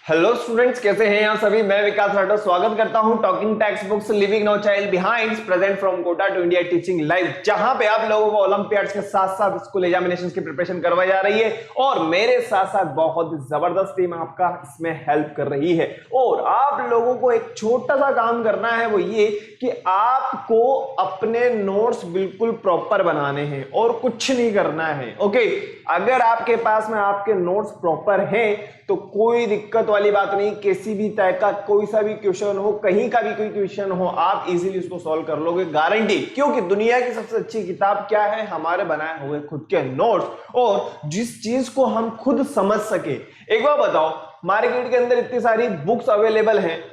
Hello students, कैसे हैं आप सभी। मैं विकास राठौर स्वागत करता हूं talking text books living no child behind present from Kota to India teaching live, जहां पे आप लोगों को ओलंपियाड्स के साथ साथ स्कूल एग्जामिनेशंस की प्रिपरेशन करवाई जा रही है और मेरे साथ साथ बहुत जबरदस्त टीम आपका इसमें हेल्प कर रही है। और आप लोगों को एक छोटा सा काम करना है, वो ये कि आपको अपने नोट्स बिल्कुल प्रॉपर बनाने हैं और कुछ नहीं करना है। ओके, अगर आपके पास में आपके नोट्स प्रॉपर हैं तो कोई दिक्कत वाली बात नहीं। किसी भी टाइप का कोई सा भी क्वेश्चन हो, कहीं का भी कोई क्वेश्चन हो, आप इजीली उसको सॉल्व कर लोगे, गारंटी। क्योंकि दुनिया की सबसे अच्छी किताब क्या है? हमारे बनाए हुए खुद के नोट्स, और जिस चीज को हम खुद समझ सके। एक बार बताओ, मार्केट के अंदर इतनी सारी बुक्स अवेलेबल हैं,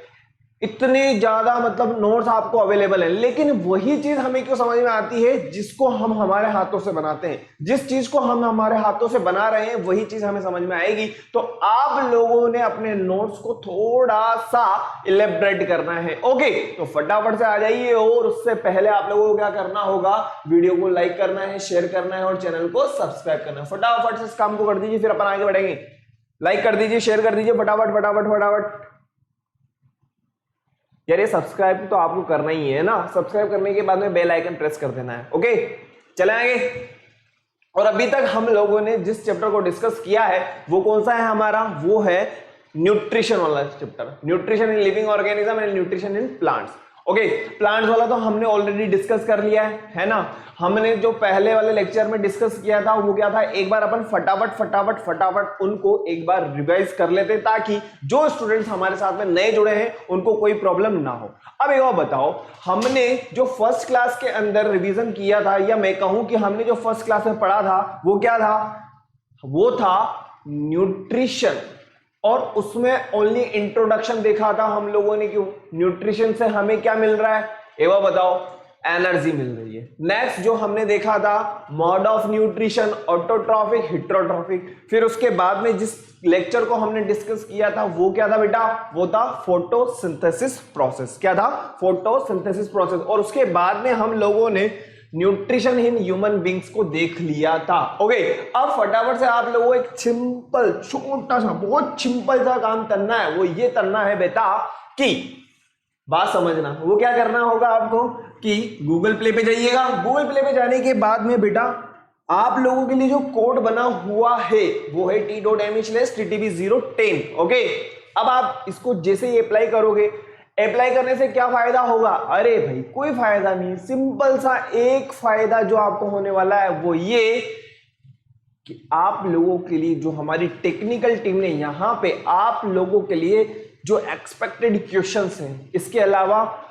इतने ज्यादा मतलब नोट्स आपको अवेलेबल है, लेकिन वही चीज हमें क्यों समझ में आती है? जिसको हम हमारे हाथों से बनाते हैं। जिस चीज को हम हमारे हाथों से बना रहे हैं वही चीज हमें समझ में आएगी। तो आप लोगों ने अपने नोट्स को थोड़ा सा इलेबरेट करना है। ओके, तो फटाफट से आ जाइए। और उससे पहले आप लोगों को क्या करना होगा? वीडियो को लाइक करना है, शेयर करना है और चैनल को सब्सक्राइब करना है। फटाफट से इस काम को कर दीजिए, फिर अपन आगे बढ़ेंगे। लाइक कर दीजिए, शेयर कर दीजिए, फटाफट फटाफट फटाफट। यार ये सब्सक्राइब तो आपको करना ही है ना। सब्सक्राइब करने के बाद में बेल आइकन प्रेस कर देना है। ओके, चले आगे। और अभी तक हम लोगों ने जिस चैप्टर को डिस्कस किया है वो कौन सा है हमारा? वो है न्यूट्रिशन वाला chapter, nutrition in living organism and nutrition in plants. Okay, plants वाला तो हमने ऑलरेडी डिस्कस कर लिया है ना। हमने जो पहले वाले लेक्चर में डिस्कस किया था वो क्या था? एक बार अपन फटाफट फटाफट फटाफट उनको एक बार रिवाइज कर लेते, ताकि जो स्टूडेंट्स हमारे साथ में नए जुड़े हैं उनको कोई प्रॉब्लम ना हो। अब एक बार बताओ, हमने जो फर्स्ट क्लास के अंदर रिवीजन किया था, या मैं कहूं कि हमने जो फर्स्ट क्लास में पढ़ा था वो क्या था? वो था न्यूट्रिशन। और उसमें ओनली इंट्रोडक्शन देखा था हम लोगों ने। क्यों? न्यूट्रिशन से हमें क्या मिल रहा है? एक बार बताओ, एनर्जी मिल रही है। नेक्स्ट जो हमने देखा था, mode of nutrition, autotrophic, heterotrophic. फिर उसके बाद में जिस लेक्चर को हमने डिस्कस किया था वो क्या था बेटा? वो था फोटोसिंथेसिस प्रोसेस। क्या था? Photosynthesis process. और उसके बाद में हम लोगों ने न्यूट्रिशन इन ह्यूमन बींग्स को देख लिया था। ओके, अब फटाफट से आप लोगों को एक सिंपल छोटा सा बहुत सिंपल सा काम करना है। वो ये करना है बेटा कि बात समझना। वो क्या करना होगा आपको कि गूगल प्ले पे जाइएगा। गूगल प्ले पे जाने के बाद में बेटा आप लोगों के लिए जो कोड बना हुआ है वो है t.mh/ttb010। ओके, अब आप इसको जैसे ही अप्लाई करोगे, अप्लाई करने से क्या फायदा होगा? अरे भाई कोई फायदा नहीं, सिंपल सा एक फायदा जो आपको होने वाला है वो ये कि आप लोगों के लिए जो हमारी टेक्निकल टीम ने यहां पे आप लोगों के लिए जो एक्सपेक्टेड क्वेश्चंस हैं, इसके अलावा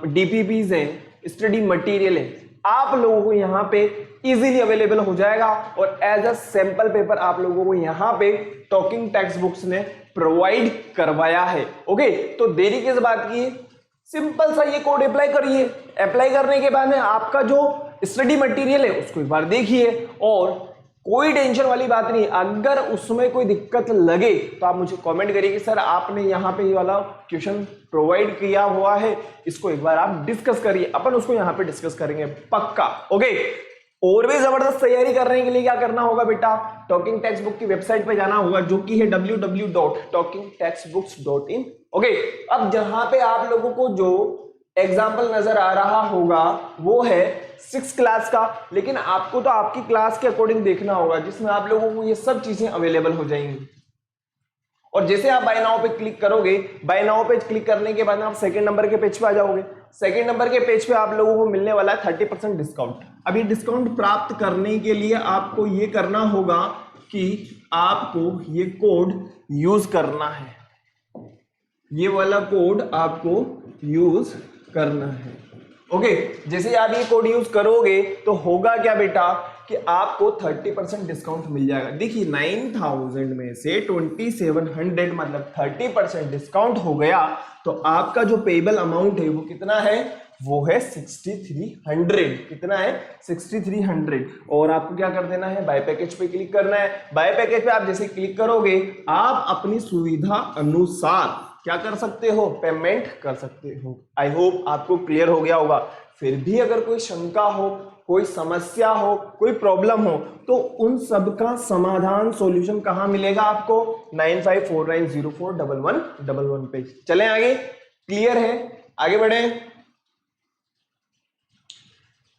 डीपीपीज हैं, स्टडी मटेरियल है, आप लोगों को यहां पे इजीली अवेलेबल हो जाएगा। और एज अ सैंपल पेपर आप लोगों को यहां पे टॉकिंग टेक्स्ट बुक्स ने प्रोवाइड करवाया है। ओके, तो देरी किस बात की? सिंपल सा ये कोड अप्लाई करिए। अप्लाई करने के बाद में आपका जो स्टडी मटेरियल है उसको एक बार देखिए, और कोई टेंशन वाली बात नहीं। अगर उसमें कोई दिक्कत लगे तो आप मुझे कमेंट करिए कि सर आपने यहाँ पे ये वाला क्वेश्चन प्रोवाइड किया हुआ है, इसको एक बार आप डिस्कस करिए। अपन उसको यहाँ पे डिस्कस करेंगे पक्का। ओके, और भी जबरदस्त तैयारी करने के लिए क्या करना होगा बेटा? टॉकिंग टेक्स्ट बुक की वेबसाइट पे जाना होगा, जो कि है www.talkingtextbooks.in। ओके, अब जहां पे आप लोगों को जो एग्जाम्पल नजर आ रहा होगा वो है 6th क्लास का, लेकिन आपको तो आपकी क्लास के अकॉर्डिंग देखना होगा, जिसमें आप लोगों को ये सब चीजें अवेलेबल हो जाएंगी। और जैसे आप बाय नाउ पे क्लिक करोगे, बाय नाउ पे क्लिक करने के बाद आप सेकंड नंबर के पेज पे आ जाओगे। सेकंड नंबर के पेज पे आप लोगों को मिलने वाला है 30% डिस्काउंट। अभी डिस्काउंट प्राप्त करने के लिए आपको ये करना होगा कि आपको ये कोड यूज करना है। ये वाला कोड आपको यूज करना है। ओके, जैसे आप ये कोड यूज करोगे तो होगा क्या बेटा कि आपको 30% डिस्काउंट मिल जाएगा। देखिए 9000 में से 2700 मतलब 30% डिस्काउंट हो गया, तो आपका जो पेबल अमाउंट है वो कितना है? वो है 6300। कितना है? 6300। और आपको क्या कर देना है? बाय पैकेज पे क्लिक करना है। बाय पैकेज पे आप जैसे क्लिक करोगे, आप अपनी सुविधा अनुसार क्या कर सकते हो? पेमेंट कर सकते हो। आई होप आपको क्लियर हो गया होगा। फिर भी अगर कोई शंका हो कोई समस्या हो, कोई प्रॉब्लम हो, तो उन सब का समाधान सॉल्यूशन कहां मिलेगा आपको? 9549041111 पे। चलें आगे, क्लियर है? आगे बढ़े।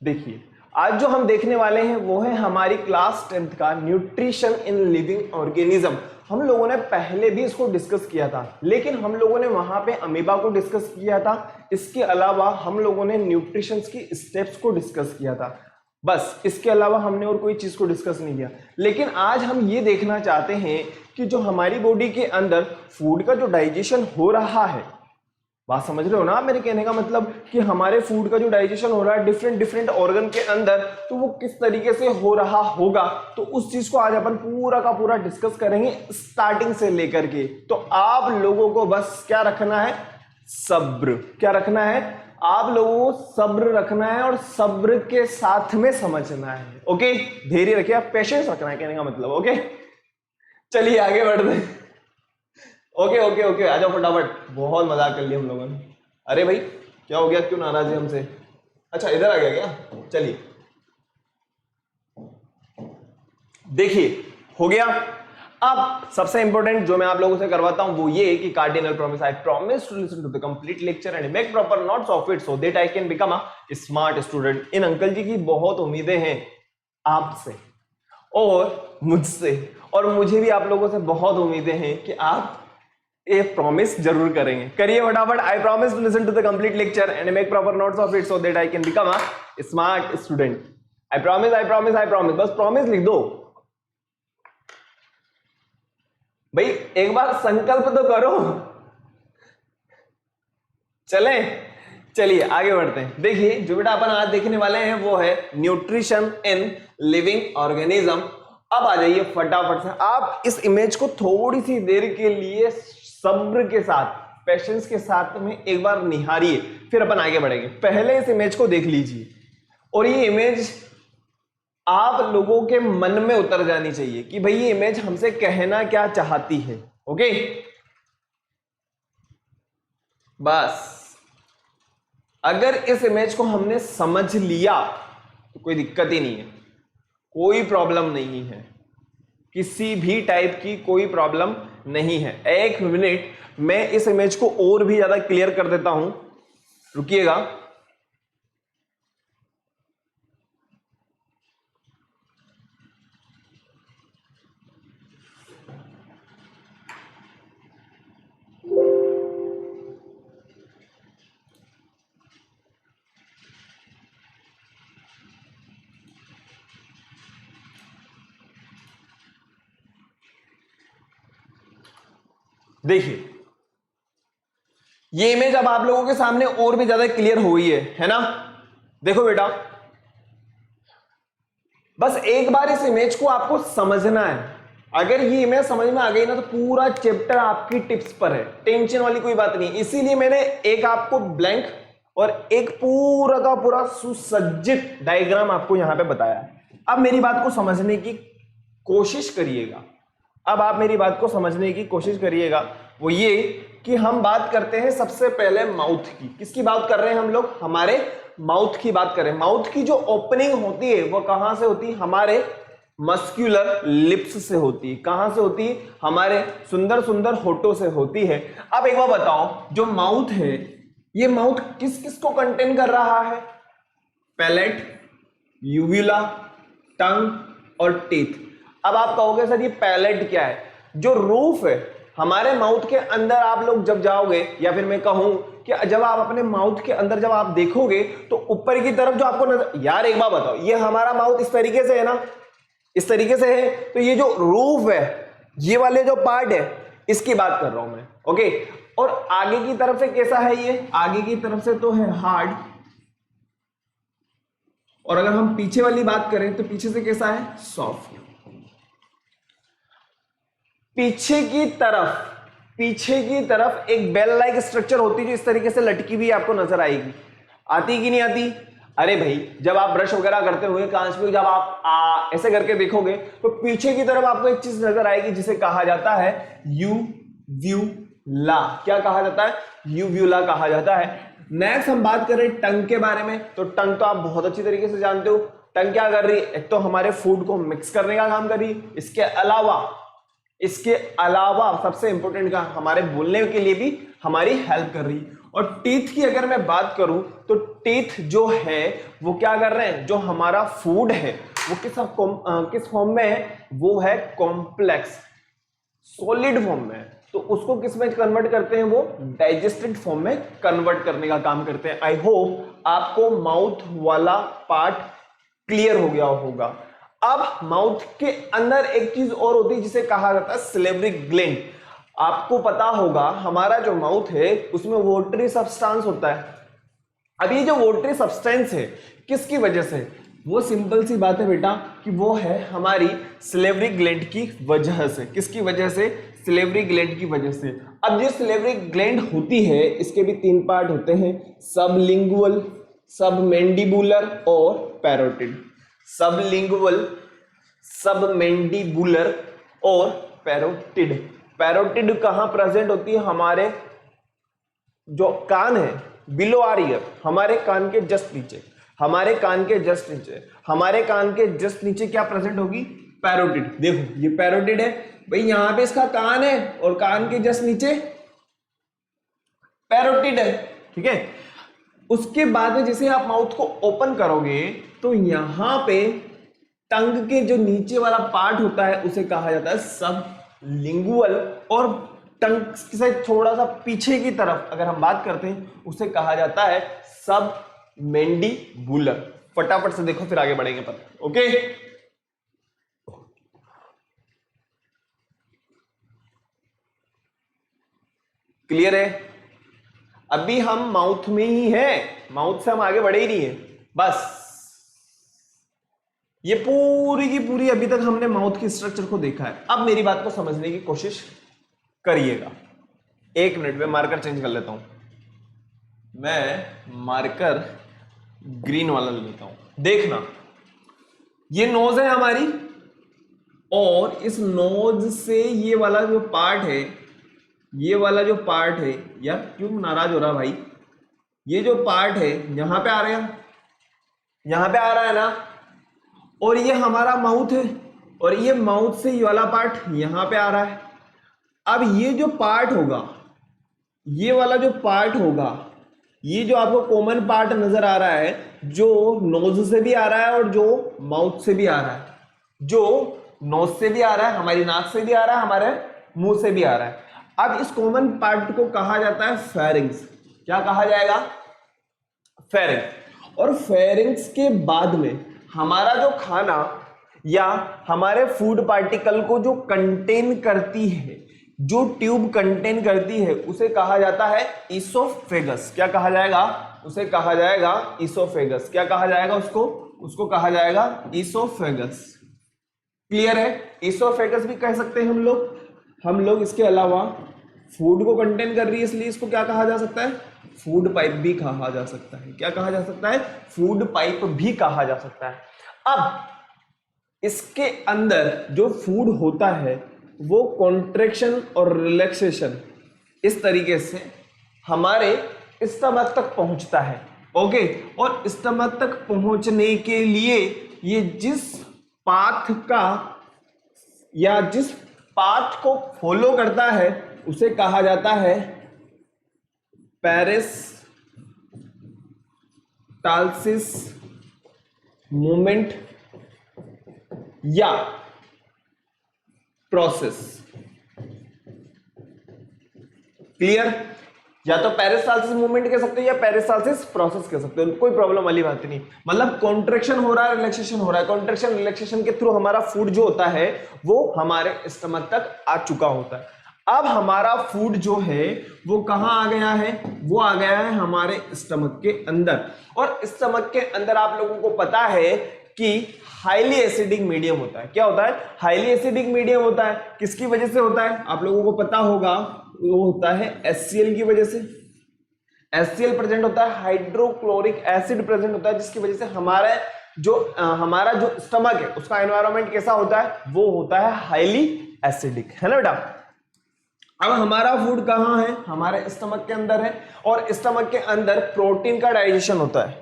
देखिए आज जो हम देखने वाले हैं वो है हमारी क्लास 10th का न्यूट्रिशन इन लिविंग ऑर्गेनिज्म। हम लोगों ने पहले भी इसको डिस्कस किया था, लेकिन हम लोगों ने वहां पे अमीबा को डिस्कस किया था। इसके अलावा हम लोगों ने न्यूट्रिशन की स्टेप्स को डिस्कस किया था, बस इसके अलावा हमने और कोई चीज को डिस्कस नहीं किया। लेकिन आज हम ये देखना चाहते हैं कि जो हमारी बॉडी के अंदर फूड का जो डाइजेशन हो रहा है, बात समझ रहे हो ना आप मेरे कहने का मतलब, कि हमारे फूड का जो डाइजेशन हो रहा है डिफरेंट डिफरेंट ऑर्गन के अंदर, तो वो किस तरीके से हो रहा होगा, तो उस चीज को आज अपन पूरा का पूरा डिस्कस करेंगे स्टार्टिंग से लेकर के। तो आप लोगों को बस क्या रखना है? सब्र। क्या रखना है? आप लोगों को सब्र रखना है और सब्र के साथ में समझना है। ओके, धैर्य रखिए, आप पेशेंस रखना है कहने का मतलब। ओके चलिए आगे बढ़ते हैं। ओके ओके ओके, आ जाओ फटाफट, बहुत मजाक कर लिया हम लोगों ने। अरे भाई क्या हो गया, क्यों नाराज है हमसे? अच्छा इधर आ गया क्या? चलिए देखिए हो गया। अब सबसे इंपॉर्टेंट जो मैं आप लोगों से करवाता हूं वो ये कि cardinal promise, I promise to listen to the complete lecture and make proper notes of it so that I can become a smart student. इन अंकल जी की बहुत उम्मीदें हैं आपसे और मुझसे, और मुझे भी आप लोगों से बहुत उम्मीदें हैं कि आप ये प्रॉमिस जरूर करेंगे। करिए फटाफट, I promise to listen to the complete lecture and make proper notes of it so that I can become a smart student. I promise I promise I promise, बस प्रॉमिस लिख दो भाई, एक बार संकल्प तो करो। चलिए आगे बढ़ते हैं। देखिए जो बेटा अपन आज देखने वाले हैं वो है न्यूट्रिशन इन लिविंग ऑर्गेनिज्म। अब आ जाइए फटाफट से, आप इस इमेज को थोड़ी सी देर के लिए सब्र के साथ, पेशेंस के साथ में एक बार निहारिए, फिर अपन आगे बढ़ेंगे। पहले इस इमेज को देख लीजिए और ये इमेज आप लोगों के मन में उतर जानी चाहिए कि भाई ये इमेज हमसे कहना क्या चाहती है। ओके बस अगर इस इमेज को हमने समझ लिया तो कोई दिक्कत ही नहीं है, कोई प्रॉब्लम नहीं है, किसी भी टाइप की कोई प्रॉब्लम नहीं है। एक मिनट मैं इस इमेज को और भी ज्यादा क्लियर कर देता हूं, रुकिएगा। देखिए ये इमेज अब आप लोगों के सामने और भी ज्यादा क्लियर हो गई है ना? देखो बेटा, बस एक बार इस इमेज को आपको समझना है। अगर ये इमेज समझ में आ गई ना तो पूरा चैप्टर आपकी टिप्स पर है, टेंशन वाली कोई बात नहीं। इसीलिए मैंने एक आपको ब्लैंक और एक पूरा का पूरा सुसज्जित डायग्राम आपको यहां पे बताया। अब मेरी बात को समझने की कोशिश करिएगा। अब आप मेरी बात को समझने की कोशिश करिएगा। वो ये कि हम बात करते हैं सबसे पहले माउथ की। किसकी बात कर रहे हैं हम लोग? हमारे माउथ की बात करें। माउथ की जो ओपनिंग होती है वो कहां से होती है? हमारे मस्क्यूलर लिप्स से होती है। कहां से होती है? हमारे सुंदर सुंदर होठों से होती है। अब एक बार बताओ, जो माउथ है ये माउथ किस किस को कंटेन कर रहा है? पैलेट, यूवुला, टंग और टीथ। अब आप कहोगे सर ये पैलेट क्या है? जो रूफ है हमारे माउथ के अंदर, आप लोग जब जाओगे, या फिर मैं कहूं कि जब आप अपने माउथ के अंदर जब आप देखोगे तो ऊपर की तरफ जो आपको नजर, यार एक बार बताओ, ये हमारा माउथ इस तरीके से है ना, इस तरीके से है, तो ये जो रूफ है, ये वाले जो पार्ट है, इसकी बात कर रहा हूं मैं। ओके, और आगे की तरफ से कैसा है? ये आगे की तरफ से तो है हार्ड, और अगर हम पीछे वाली बात करें तो पीछे से कैसा है? सॉफ्ट। पीछे की तरफ एक बेल लाइक स्ट्रक्चर होती है जो इस तरीके से लटकी हुई आपको नजर आएगी। आती कि नहीं आती? अरे भाई जब आप ब्रश वगैरह करते हुए कांच पे जब आप ऐसे करके देखोगे तो पीछे की तरफ आपको एक चीज नजर आएगी जिसे कहा जाता है यूव्यूला। क्या कहा जाता है? यूव्यूला कहा जाता है। नेक्स्ट हम बात करें टंग के बारे में, तो टंग तो आप बहुत अच्छी तरीके से जानते हो, टंग क्या कर रही है, एक तो हमारे फूड को मिक्स करने का काम कर रही है, इसके अलावा सबसे इंपॉर्टेंट का हमारे बोलने के लिए भी हमारी हेल्प कर रही है। और टीथ की अगर मैं बात करूं तो टीथ जो है वो क्या कर रहे हैं, जो हमारा फूड है वो किस फॉर्म में है, वो है कॉम्प्लेक्स सॉलिड फॉर्म में है, तो उसको किस में कन्वर्ट करते हैं, वो डाइजेस्टेड फॉर्म में कन्वर्ट करने का काम करते हैं। आई होप आपको माउथ वाला पार्ट क्लियर हो गया होगा। अब माउथ के अंदर एक चीज और होती है जिसे कहा जाता है सिलेवरी ग्लैंड। आपको पता होगा हमारा जो माउथ है उसमें वोटरी सब्सटेंस होता है। अब ये जो वोटरी सब्सटेंस है किसकी वजह से, वो सिंपल सी बात है बेटा कि वो है हमारी सिलेवरी ग्लैंड की वजह से। किसकी वजह से, सिलेवरी ग्लैंड की वजह से। अब जो सिलेवरी ग्लैंड होती है इसके भी 3 पार्ट होते हैं, सबलिंगुअल, सबमैंडिबुलर और पैरोटिड। सबलिंगुअल, सबमैंडिबुलर और पैरोटिड। पैरोटिड कहां प्रेजेंट होती है, हमारे जो कान है बिलो आर ईयर, हमारे कान के जस्ट नीचे, हमारे कान के जस्ट नीचे, हमारे कान के जस्ट नीचे क्या प्रेजेंट होगी, पैरोटिड। देखो ये पैरोटिड है भाई, यहां पे इसका कान है और कान के जस्ट नीचे पैरोटिड है, ठीक है। उसके बाद में जैसे आप माउथ को ओपन करोगे तो यहां पे टंग के जो नीचे वाला पार्ट होता है उसे कहा जाता है सबलिंगुअल, और टंग से थोड़ा सा पीछे की तरफ अगर हम बात करते हैं उसे कहा जाता है सबमैंडिबुलर। फटाफट से देखो फिर आगे बढ़ेंगे पर, ओके। क्लियर है, अभी हम माउथ में ही हैं, माउथ से हम आगे बढ़े ही नहीं है। बस ये पूरी की पूरी अभी तक हमने माउथ की स्ट्रक्चर को देखा है। अब मेरी बात को समझने की कोशिश करिएगा। 1 मिनट में मार्कर चेंज कर लेता हूं, मैं मार्कर ग्रीन वाला ले लेता हूं। देखना ये नोज है हमारी, और इस नोज से ये वाला जो पार्ट है, ये वाला जो पार्ट है, यार क्यों नाराज हो रहा भाई, ये जो पार्ट है यहां पे आ रहा है, यहां पे आ रहा है ना, और ये हमारा माउथ है, और ये माउथ से ये वाला पार्ट यहां पे आ रहा है। अब ये जो पार्ट होगा, ये वाला जो पार्ट होगा, ये जो आपको कॉमन पार्ट नजर आ रहा है, जो नोज से भी आ रहा है और जो माउथ से भी आ रहा है, जो नोज से भी आ रहा है, हमारी नाक से भी आ रहा है, हमारे मुंह से भी आ रहा है। अब इस कॉमन पार्ट को कहा जाता है फेरिंग्स। क्या कहा जाएगा, फेरिंग्स। और फेरिंग्स के बाद में हमारा जो खाना या हमारे फूड पार्टिकल को जो कंटेन करती है, जो ट्यूब कंटेन करती है, उसे कहा जाता है ईसोफेगस। क्या कहा जाएगा, उसे कहा जाएगा ईसोफेगस। क्या कहा जाएगा उसको, उसको कहा जाएगा ईसोफेगस। क्लियर है, ईसोफेगस भी कह सकते हैं हम लोग। इसके अलावा फूड को कंटेन कर रही है इसलिए इसको क्या कहा जा सकता है, फूड पाइप भी कहा जा सकता है। क्या कहा जा सकता है, फूड पाइप भी कहा जा सकता है। अब इसके अंदर जो फूड होता है वो कॉन्ट्रैक्शन और रिलैक्सेशन इस तरीके से हमारे स्टमक तक पहुंचता है, ओके। और स्टमक तक पहुंचने के लिए ये जिस पाथ का या जिस पाथ को फॉलो करता है उसे कहा जाता है पेरिस्टालसिस मूवमेंट या प्रोसेस। क्लियर, या तो पेरिस्टालसिस मूवमेंट कह सकते हो या पेरिस्टालसिस प्रोसेस कह सकते हो, कोई प्रॉब्लम वाली बात नहीं। मतलब कॉन्ट्रैक्शन हो रहा है, रिलैक्सेशन हो रहा है, कॉन्ट्रैक्शन रिलैक्सेशन के थ्रू हमारा फूड जो होता है वो हमारे स्टमक तक आ चुका होता है। अब हमारा फूड जो है वो कहां आ गया है, वो आ गया है हमारे स्टमक के अंदर। और स्टमक के अंदर आप लोगों को पता है कि हाईली एसिडिक मीडियम होता है। क्या होता है, हाईली एसिडिक मीडियम होता है। किसकी वजह से होता है, आप लोगों को पता होगा, वो होता है HCl की वजह से। HCl प्रेजेंट होता है, हाइड्रोक्लोरिक एसिड प्रेजेंट होता है, जिसकी वजह से हमारा जो स्टमक है उसका एनवायरनमेंट कैसा होता है, वो होता है हाईली एसिडिक, है ना बेटा। अब हमारा फूड कहां है, हमारे स्टमक के अंदर है, और स्टमक के अंदर प्रोटीन का डाइजेशन होता है।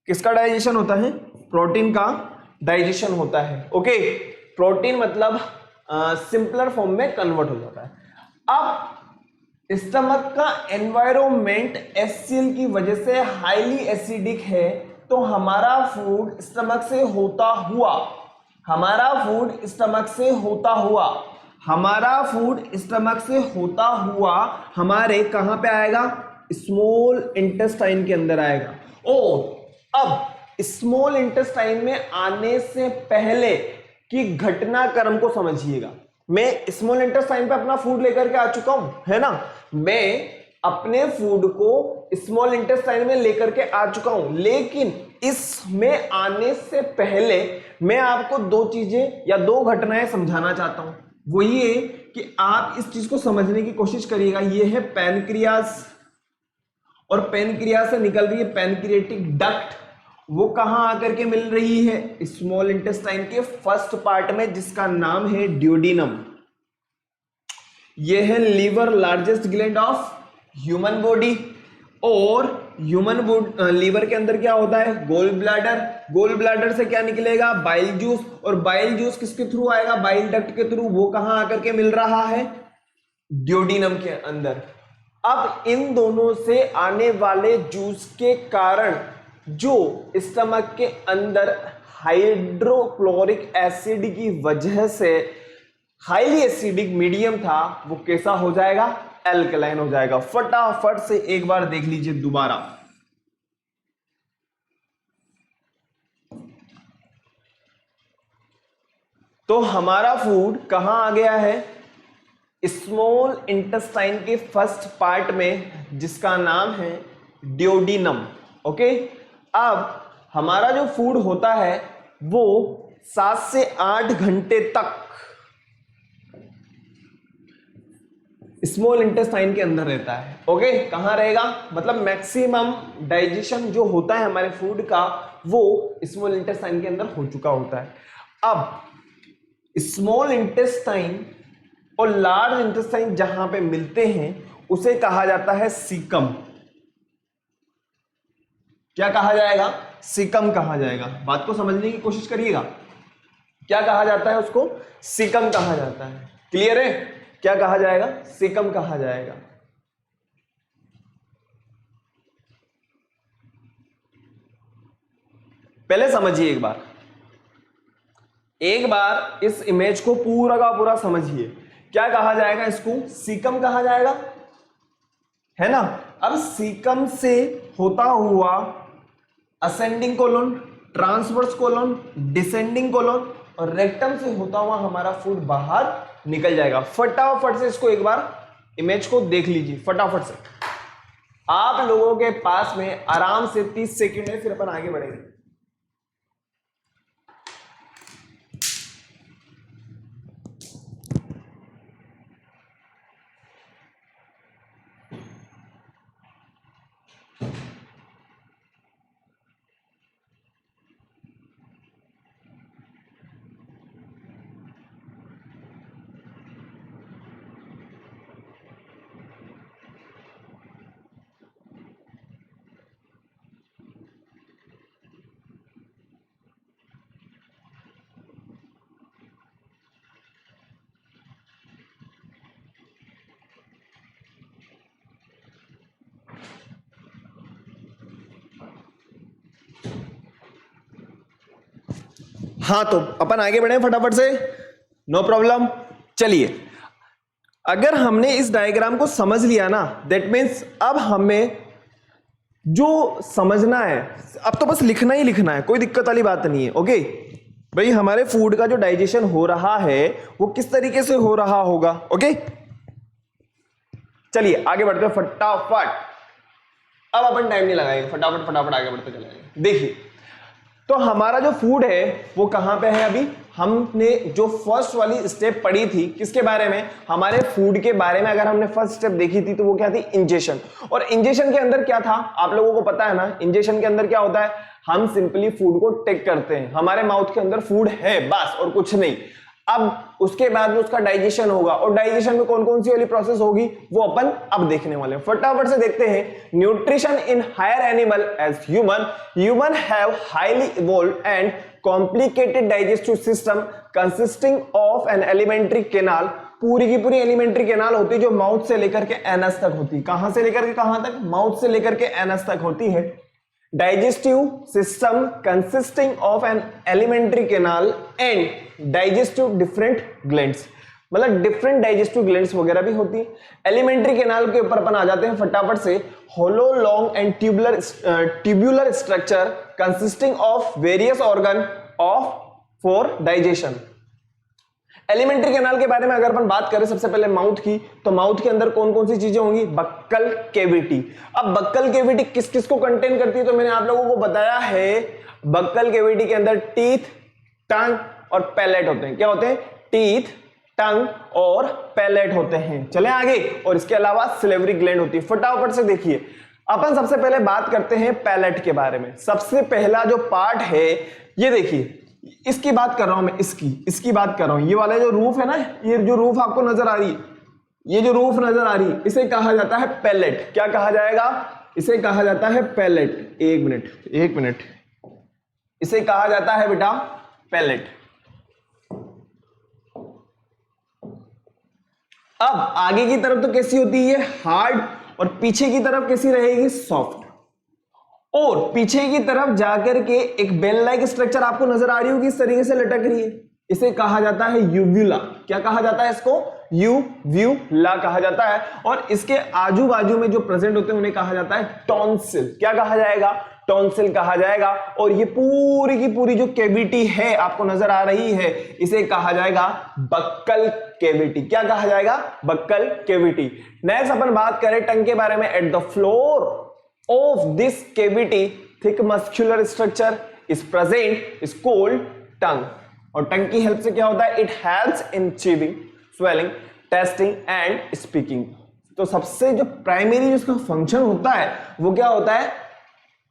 किसका डाइजेशन होता है, प्रोटीन का डाइजेशन होता है। ओके, प्रोटीन मतलब सिंपलर फॉर्म में कन्वर्ट हो जाता है। अब स्टमक का एनवायरनमेंट HCl की वजह से हाईली एसिडिक है, तो हमारा फूड स्टमक से होता हुआ हमारे कहां पे आएगा? स्मॉल इंटेस्टाइन के अंदर आएगा। और अब स्मॉल इंटेस्टाइन में आने से पहले की घटनाक्रम को समझिएगा। मैं स्मॉल इंटेस्टाइन पे अपना फूड लेकर के आ चुका हूं, है ना, मैं अपने फूड को स्मॉल इंटेस्टाइन में लेकर के आ चुका हूं, लेकिन इसमें आने से पहले मैं आपको दो चीजें या दो घटनाएं समझाना चाहता हूं। वो ये कि आप इस चीज को समझने की कोशिश करिएगा। ये है पैनक्रियास, और पैनक्रियास से निकल रही है पैनक्रिएटिक डक्ट। वो कहां आकर के मिल रही है? स्मॉल इंटेस्टाइन के फर्स्ट पार्ट में, जिसका नाम है ड्यूडिनम। ये है liver, largest gland of human body. और ह्यूमन लीवर के अंदर क्या होता है? Gall bladder. गोल ब्लैडर से क्या निकलेगा? Bile juice. और बाइल जूस किसके थ्रू आएगा? बाइल डक्ट के थ्रू। वो कहां आकर के मिल रहा है? ड्यूडिनम के अंदर। अब इन दोनों से आने वाले जूस के कारण जो स्टमक के अंदर हाइड्रोक्लोरिक एसिड की वजह से हाईली एसिडिक मीडियम था, वो कैसा हो जाएगा? एल्कलाइन हो जाएगा। फटाफट से एक बार देख लीजिए दोबारा। तो हमारा फूड कहां आ गया है? स्मॉल इंटेस्टाइन के फर्स्ट पार्ट में, जिसका नाम है ड्यूडिनम। ओके, अब हमारा जो फूड होता है वो 7 से 8 घंटे तक स्मॉल इंटेस्टाइन के अंदर रहता है। ओके, कहां रहेगा? मतलब मैक्सिमम डाइजेशन जो होता है हमारे फूड का, वो स्मॉल इंटेस्टाइन के अंदर हो चुका होता है। अब स्मॉल इंटेस्टाइन और लार्ज इंटेस्टाइन जहां पे मिलते हैं, उसे कहा जाता है सीकम। क्या कहा जाएगा? सीकम कहा जाएगा। बात को समझने की कोशिश करिएगा। क्या कहा जाता है उसको? सीकम कहा जाता है। क्लियर है? क्या कहा जाएगा? सीकम कहा जाएगा। पहले समझिए एक बार इस इमेज को पूरा का पूरा समझिए। क्या कहा जाएगा इसको? सीकम कहा जाएगा, है ना। अब सीकम से होता हुआ ascending colon, transverse colon, descending colon और रेक्टम से होता हुआ हमारा फूड बाहर निकल जाएगा। फटाफट से इसको एक बार इमेज को देख लीजिए, फटाफट से। आप लोगों के पास में आराम से 30 सेकंड है, फिर अपन आगे बढ़ेंगे। हाँ, तो अपन आगे बढ़े फटाफट से, नो प्रॉब्लम। चलिए, अगर हमने इस डायग्राम को समझ लिया ना, दैट मीन्स अब हमें जो समझना है, अब तो बस लिखना ही लिखना है, कोई दिक्कत वाली बात नहीं है। ओके भाई, हमारे फूड का जो डाइजेशन हो रहा है वो किस तरीके से हो रहा होगा। ओके, चलिए आगे बढ़ते हैं फटाफट। अब अपन टाइम नहीं लगाएंगे, फटाफट फटाफट आगे बढ़ते चले जाएंगे। देखिए, तो हमारा जो फूड है वो कहां पे है? अभी हमने जो फर्स्ट वाली स्टेप पढ़ी थी, किसके बारे में? हमारे फूड के बारे में। अगर हमने फर्स्ट स्टेप देखी थी तो वो क्या थी? इंजेशन। और इंजेशन के अंदर क्या था आप लोगों को पता है ना? इंजेशन के अंदर क्या होता है? हम सिंपली फूड को टेक करते हैं, हमारे माउथ के अंदर फूड है बस, और कुछ नहीं। अब उसके बाद में उसका डाइजेशन होगा, और डाइजेशन में कौन कौन सी वाली प्रोसेस होगी वो अपन अब देखने वाले हैं। फटाफट से देखते हैं। Nutrition in higher animal as human have highly evolved and complicated digestive system consisting of an elementary canal, पूरी की पूरी एलिमेंट्री केनाल होती है जो माउथ से लेकर के एनस तक होती है। कहां से लेकर के कहां तक? माउथ से लेकर के एनस तक होती है। Digestive system consisting of an elementary canal and digestive different glands, मतलब डिफरेंट डाइजेस्टिव ग्लैंड्स वगैरह भी होती है। एलिमेंट्री केनाल के ऊपर अपन आ जाते हैं फटाफट से। Hollow long and tubular structure consisting of various organ of for digestion. Alimentary canal के बारे में अगर अपन बात करें सबसे पहले माउथ की, तो माउथ के अंदर कौन कौन सी चीजें होंगी? Buccal cavity. अब बक्कल केविटी किस किस को कंटेन करती है? तो मैंने आप लोगों को बताया है बक्कल केविटी के अंदर टीथ, टंग और पैलेट होते हैं। क्या होते हैं? टीथ, टंग और पैलेट होते हैं। चले आगे। और इसके अलावा सिलेवरी ग्लैंड होती है। फटाफट से देखिए, अपन सबसे पहले बात करते हैं पैलेट के बारे में। सबसे पहला जो पार्ट है ये देखिए, इसकी बात कर रहा हूं मैं, इसकी बात कर रहा हूं। ये वाला जो रूफ है ना, ये जो रूफ आपको नजर आ रही है, ये जो रूफ नजर आ रही है, इसे कहा जाता है पैलेट। क्या कहा जाएगा? इसे कहा जाता है पैलेट। एक मिनट, इसे कहा जाता है बेटा पैलेट। अब आगे की तरफ तो कैसी होती है? हार्ड। और पीछे की तरफ कैसी रहेगी? सॉफ्ट। और पीछे की तरफ जाकर के एक बेल लाइक स्ट्रक्चर आपको नजर आ रही होगी, इस तरीके से लटक रही है। इसे कहा जाता है यूव्यूला। क्या कहा जाता है इसको? यूव्यूला कहा जाता है। और इसके आजू बाजू में जो प्रेजेंट होते हैं उन्हें कहा जाता है टॉन्सिल। क्या कहा जाएगा? टॉन्सिल कहा जाएगा। और ये पूरी की पूरी जो कैविटी है आपको नजर आ रही है, इसे कहा जाएगा बक्कल कैविटी। क्या कहा जाएगा? Buccal cavity. नेक्स्ट अपन बात करें टंग के बारे में। At the floor of this cavity thick muscular structure is present is called tongue। और टंग की हेल्प से क्या होता है? It helps in chewing, swallowing, tasting and speaking। तो सबसे जो प्राइमरी जिसका फंक्शन होता है वो क्या होता है?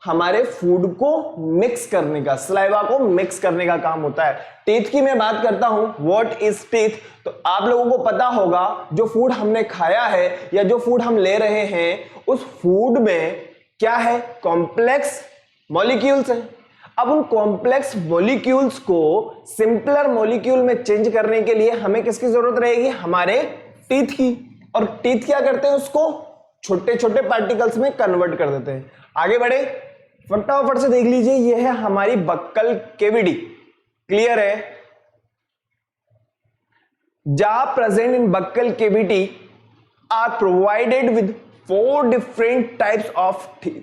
हमारे फूड को मिक्स करने का, सलाइवा को मिक्स करने का काम होता है। टीथ की मैं बात करता हूं, व्हाट इज टीथ? तो आप लोगों को पता होगा जो फूड हमने खाया है या जो फूड हम ले रहे हैं उस फूड में क्या है? कॉम्प्लेक्स मॉलिक्यूल्स है। अब उन कॉम्प्लेक्स मॉलिक्यूल्स को सिंपलर मॉलिक्यूल में चेंज करने के लिए हमें किसकी जरूरत रहेगी? हमारे टीथ की। और टीथ क्या करते हैं? उसको छोटे छोटे पार्टिकल्स में कन्वर्ट कर देते हैं। आगे बढ़े, फटाफट से देख लीजिए, यह है हमारी बक्कल केविटी। क्लियर है? जा present in buccal cavity are provided with 4 different types of teeth.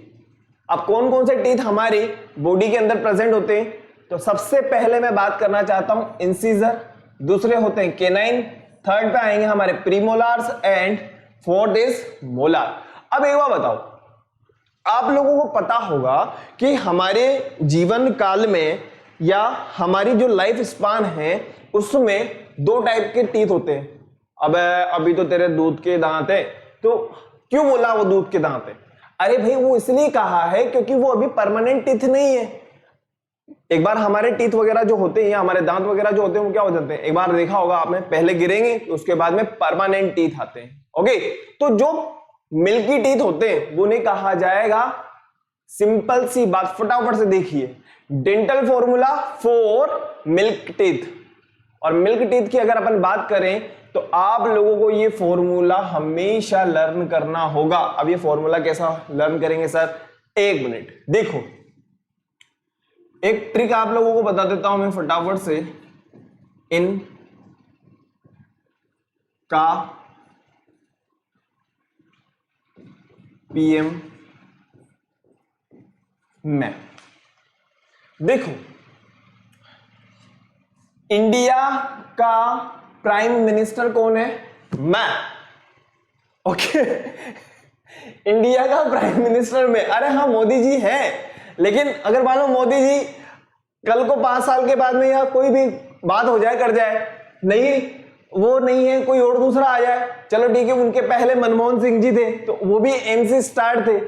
अब कौन कौन से टीथ हमारे बॉडी के अंदर प्रेजेंट होते हैं? तो सबसे पहले मैं बात करना चाहता हूं इंसीजर, दूसरे होते हैं केनाइन, थर्ड पे आएंगे हमारे प्रीमोलार्स एंड फोर्थ इज मोलार। अब एक बात बताओ, आप लोगों को पता होगा कि हमारे जीवन काल में या हमारी जो लाइफ स्पान है उसमें 2 टाइप के टीथ होते हैं। अब अभी तो तेरे दूध के दांत है, तो क्यों बोला वो दूध के दांत है? अरे भाई वो इसलिए कहा है क्योंकि वो अभी परमानेंट टीथ नहीं है। एक बार हमारे टीथ वगैरह जो होते हैं या हमारे दांत वगैरह जो होते हैं वो क्या हो जाते हैं? एक बार देखा होगा आपने, पहले गिरेंगे उसके बाद में परमानेंट टीथ आते हैं। ओके, तो जो मिल्की टीथ होते हैं वो नहीं कहा जाएगा। सिंपल सी बात, फटाफट से देखिए, dental formula for milk teeth. और मिल्क टीथ की अगर अपन बात करें तो आप लोगों को ये फॉर्मूला हमेशा लर्न करना होगा। अब ये फॉर्मूला कैसा लर्न करेंगे सर? एक मिनट देखो, एक ट्रिक आप लोगों को बता देता हूं मैं फटाफट से। इन का पीएम में देखो, इंडिया का प्राइम मिनिस्टर कौन है? मैं। ओके इंडिया का प्राइम मिनिस्टर में, अरे हाँ मोदी जी हैं, लेकिन अगर मान लो मोदी जी कल को 5 साल के बाद में या कोई भी बात हो जाए, कर जाए, नहीं वो नहीं है, कोई और दूसरा आ जाए, चलो ठीक है, उनके पहले मनमोहन सिंह जी थे तो वो भी एम से स्टार्ट थे।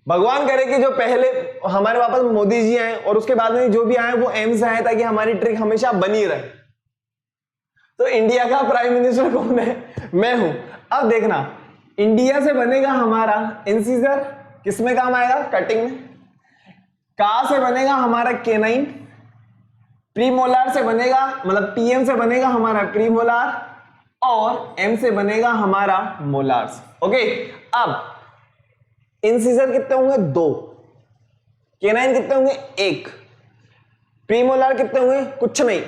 भगवान करे कि जो पहले हमारे वापस मोदी जी आए और उसके बाद में जो भी आए वो एम से आए, ताकि हमारी ट्रिक हमेशा बनी रहे। तो इंडिया का प्राइम मिनिस्टर कौन है? मैं हूं। अब देखना, इंडिया से बनेगा हमारा इंसीजर, किसमें काम आएगा? कटिंग में। का से बनेगा हमारा केनाइन, प्रीमोलार से बनेगा, मतलब पीएम से बनेगा हमारा प्रीमोलार और एम से बनेगा हमारा मोलार्स। ओके, अब इंसिजर कितने होंगे? 2, केनाइन कितने होंगे? 1, प्रीमोलार कितने होंगे? कुछ नहीं,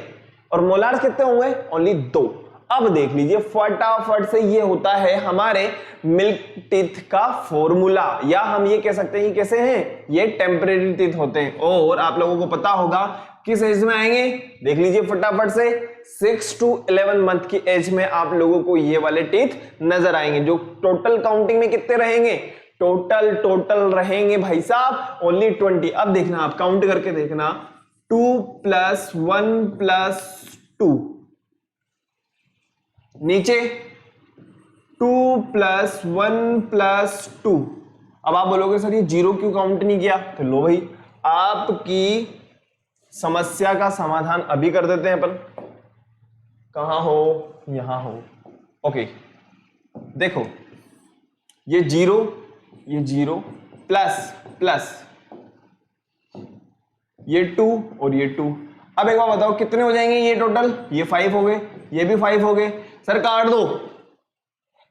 और मोलार्स कितने होंगे? ओनली 2। अब देख लीजिए फटाफट से, ये होता है हमारे मिल्क टीथ का फॉर्मूला, या हम ये कह सकते हैं कि कैसे हैं, ये टेम्परेरी टीथ होते हैं। और आप लोगों को पता होगा किस एज में आएंगे, देख लीजिए फटाफट से, 6 to 11 मंथ की एज में आप लोगों को ये वाले टीथ नजर आएंगे, जो टोटल काउंटिंग में कितने रहेंगे? टोटल रहेंगे भाई साहब ओनली 20। अब देखना, आप काउंट करके देखना, 2 + 1 + 2, नीचे 2 + 1 + 2। अब आप बोलोगे सर ये 0 क्यों काउंट नहीं किया? तो लो भाई, आपकी समस्या का समाधान अभी कर देते हैं अपन। कहां हो? यहां हो। ओके, देखो ये 0 प्लस ये 2 और ये 2। अब एक बार बताओ कितने हो जाएंगे ये टोटल? ये 5 हो गए, ये भी 5 हो गए। सर काट दो,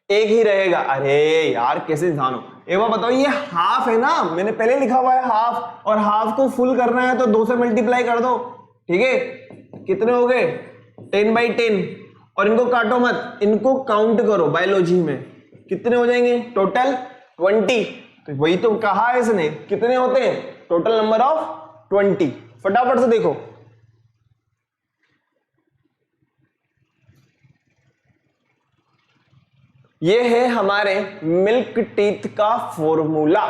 एक ही रहेगा। अरे यार कैसे इंसान हो, एक बार बताओ, ये हाफ है ना, मैंने पहले लिखा हुआ है हाफ, और हाफ को फुल करना है तो 2 से मल्टीप्लाई कर दो, ठीक है? कितने हो गए? 10/10। और इनको काटो मत, इनको काउंट करो बायोलॉजी में, कितने हो जाएंगे टोटल? 20। तो वही तो कहा है इसने, कितने होते हैं? Total number of 20। फटाफट से देखो, ये है हमारे मिल्क टीथ का फॉर्मूला,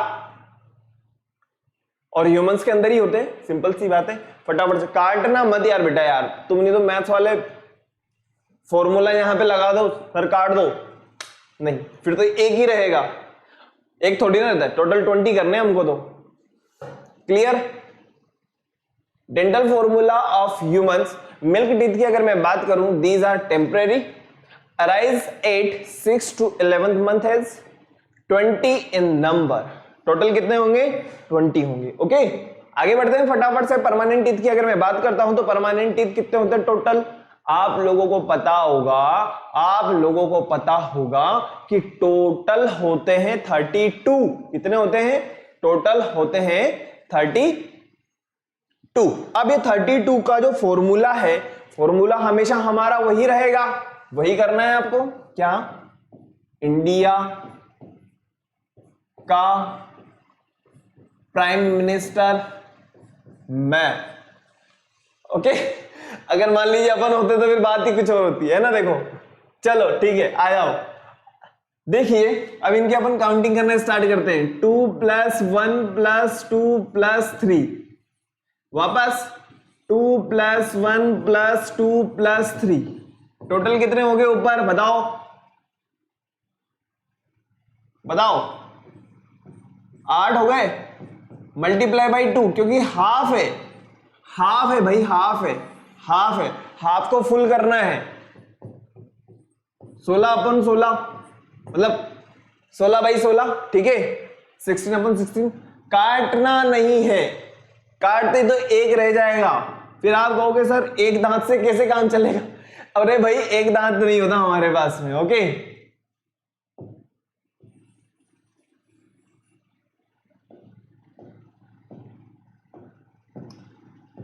और ह्यूमंस के अंदर ही होते हैं, सिंपल सी बात है। फटाफट से काटना मत यार बेटा, यार तुम नहीं तो मैथ्स वाले फॉर्मूला यहां पे लगा दो, सर काट दो, नहीं फिर तो एक ही रहेगा, एक थोड़ी ना रहता है, टोटल 20 करने हैं हमको तो। Clear? Dental formula of humans, milk teeth की अगर मैं बात करूं, these are temporary, arise at 6 to 11th month age, 20 in number। Total कितने होंगे? 20 होंगे। ओके, आगे बढ़ते हैं फटाफट से। परमानेंट टीथ की अगर मैं बात करता हूं तो परमानेंट टीथ कितने होते हैं टोटल? आप लोगों को पता होगा कि टोटल होते हैं 32। कितने होते हैं? टोटल होते हैं 32। अब ये 32 का जो फॉर्मूला है, फॉर्मूला हमेशा हमारा वही रहेगा, वही करना है आपको। क्या? इंडिया का प्राइम मिनिस्टर मैं। ओके, अगर मान लीजिए अपन होते तो फिर बात ही कुछ और होती है ना। देखो चलो ठीक है, आ जाओ, देखिए अब इनकी अपन काउंटिंग करना स्टार्ट करते हैं। 2 + 1 + 2 + 3, वापस 2 + 1 + 2 + 3। टोटल कितने हो गए ऊपर? बताओ 8 हो गए। मल्टीप्लाई बाई 2, क्योंकि हाफ है भाई, हाफ है, हाफ को फुल करना है। 16/16 मतलब 16/16, ठीक है। 16/16 काटना नहीं है, काटते तो एक रह जाएगा। फिर आप कहोगे सर एक दांत से कैसे काम चलेगा? अरे भाई एक दांत नहीं होता हमारे पास में। ओके,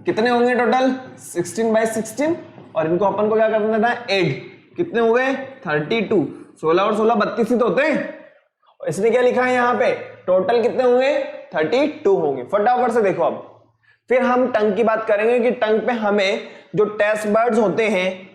कितने होंगे टोटल? 16/16, और इनको अपन को क्या करना था? ऐड। कितने हो गए? 32। 16 और 16 32 ही तो होते हैं। और इसने क्या लिखा है यहाँ पे? टोटल कितने होंगे? 32 होंगे। फटाफट से देखो अब। फिर हम टंग की बात करेंगे कि टंग पे हमें जो टेस्ट बर्ड्स होते हैं